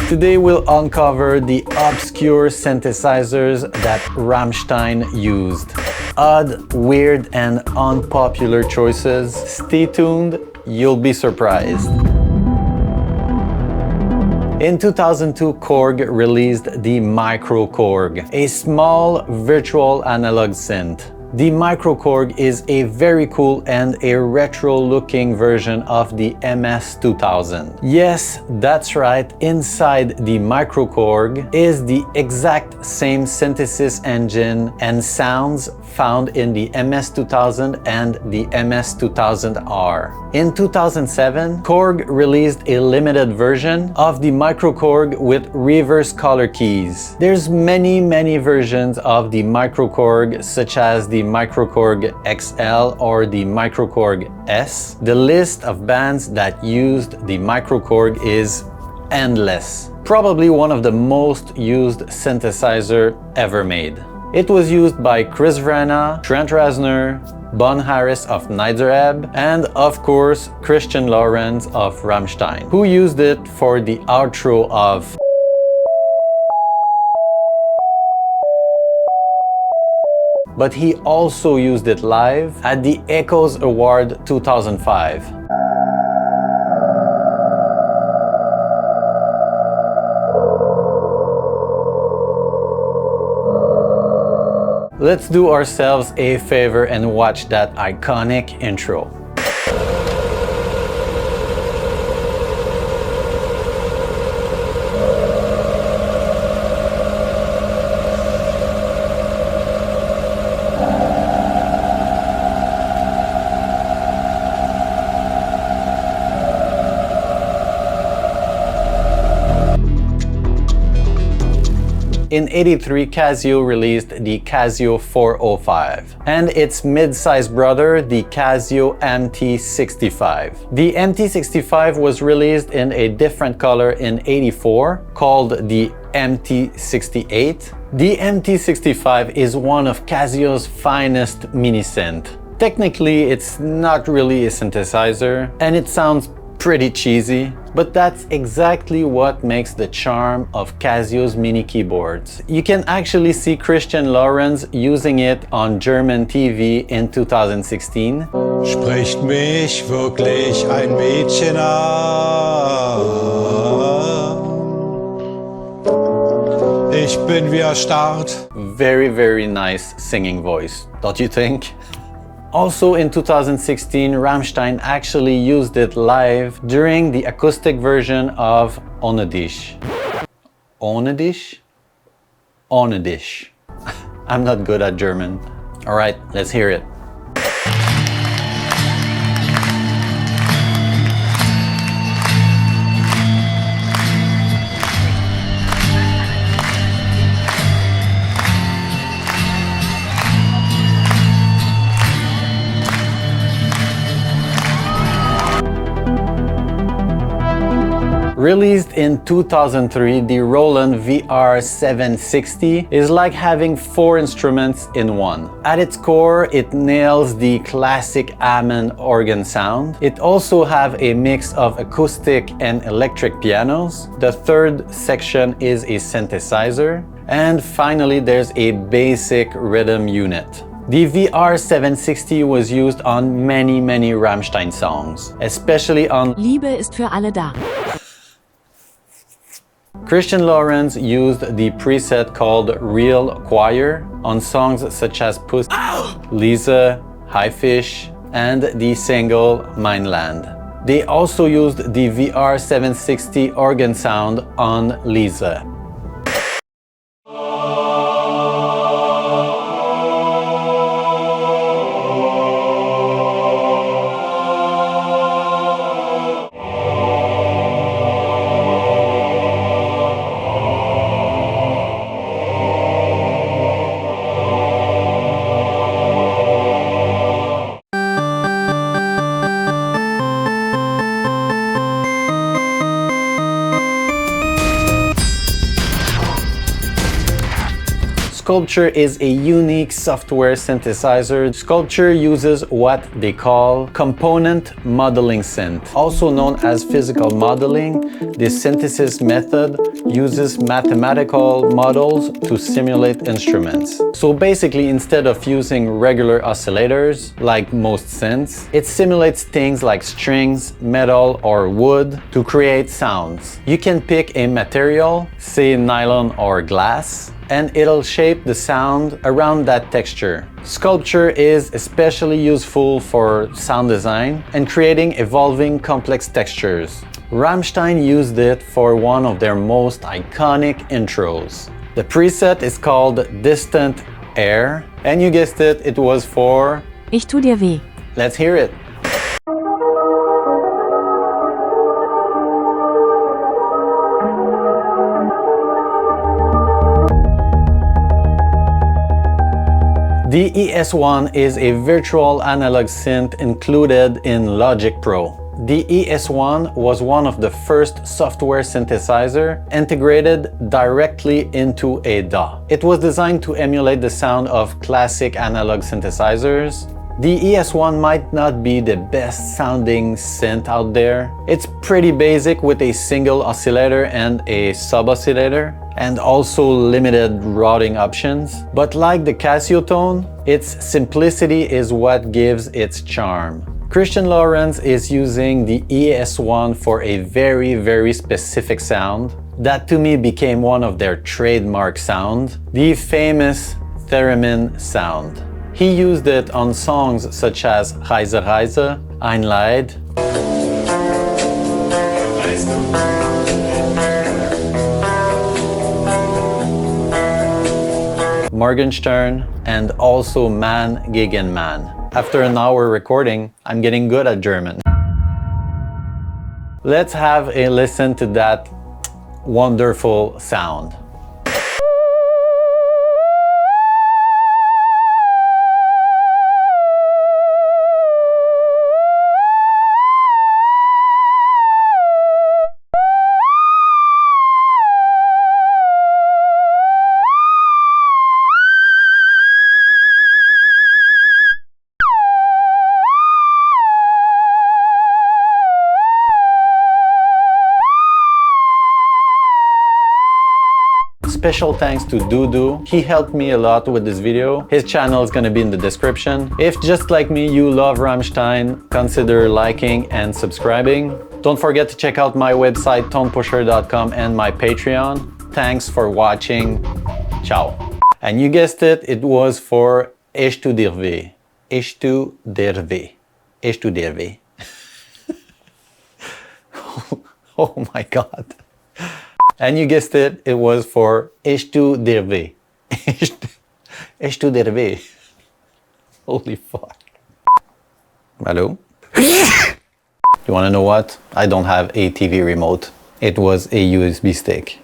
Today we'll uncover the obscure synthesizers that Rammstein used. Odd, weird, and unpopular choices. Stay tuned, you'll be surprised. In 2002, Korg released the microKORG, a small virtual analog synth. The microKORG is a very cool and a retro-looking version of the MS-2000. Yes, that's right, inside the microKORG is the exact same synthesis engine and sounds found in the MS-2000 and the MS-2000R. In 2007, Korg released a limited version of the microKORG with reverse color keys. There's many versions of the microKORG, such as the microKORG XL or the microKORG S. The list of bands that used the microKORG is endless. Probably one of the most used synthesizer ever made. It was used by Chris Vrenna, Trent Reznor, Bon Harris of Niederebb, and of course Christian Lorenz of Rammstein, who used it for the outro of but he also used it live at the Echoes Award 2005. Let's do ourselves a favor and watch that iconic intro. In '83, Casio released the Casio 405 and its mid-sized brother, the Casio MT-65. The MT-65 was released in a different color in '84, called the MT-68. The MT-65 is one of Casio's finest mini-synth. Technically, it's not really a synthesizer, and it sounds pretty cheesy, but that's exactly what makes the charm of Casio's mini keyboards. You can actually see Christian Lorenz using it on German TV in 2016. Spricht mich wirklich ein Mädchen an? Ich bin wie erstarrt. Very nice singing voice, don't you think? Also in 2016, Rammstein actually used it live during the acoustic version of Ohne Dich. Ohne Dich? Ohne Dich. I'm not good at German. Alright, let's hear it. Released in 2003, the Roland VR-760 is like having 4 instruments in one. At its core, it nails the classic Hammond organ sound. It also has a mix of acoustic and electric pianos. The third section is a synthesizer. And finally, there's a basic rhythm unit. The VR-760 was used on many Rammstein songs, especially on Liebe ist für alle da. Christian Lorenz used the preset called Real Choir on songs such as Puss, Liebe, High Fish, and the single Mainland. They also used the VR-760 organ sound on Liebe. Sculpture is a unique software synthesizer. Sculpture uses what they call component modeling synth. Also known as physical modeling, this synthesis method uses mathematical models to simulate instruments. So basically, instead of using regular oscillators, like most synths, it simulates things like strings, metal, or wood to create sounds. You can pick a material, say nylon or glass, and it'll shape the sound around that texture. Sculpture is especially useful for sound design and creating evolving complex textures. Rammstein used it for one of their most iconic intros. The preset is called Distant Air, and you guessed it, it was for Ich tu dir weh. Let's hear it. The ES1 is a virtual analog synth included in Logic Pro. The ES1 was one of the first software synthesizer integrated directly into a DAW. It was designed to emulate the sound of classic analog synthesizers. The ES1 might not be the best sounding synth out there. It's pretty basic with a single oscillator and a sub-oscillator, and also limited routing options. But like the Casiotone, its simplicity is what gives its charm. Christian Lawrence is using the ES1 for a very specific sound that to me became one of their trademark sound, the famous theremin sound. He used it on songs such as Reise, Ein Lied, Morgenstern, and also Mann gegen Mann. After an hour recording, I'm getting good at German. Let's have a listen to that wonderful sound. Special thanks to Dudu. He helped me a lot with this video. His channel is gonna be in the description. If just like me you love Rammstein, consider liking and subscribing. Don't forget to check out my website tonepusher.com and my Patreon. Thanks for watching. Ciao. And you guessed it, it was for Ich tu dir weh. Ich tu dir weh. Ich tu dir weh. Oh my god. And you guessed it, it was for Ich tu dir weh. Ich tu dir weh. Holy fuck. Hello? You wanna know what? I don't have a TV remote. It was a USB stick.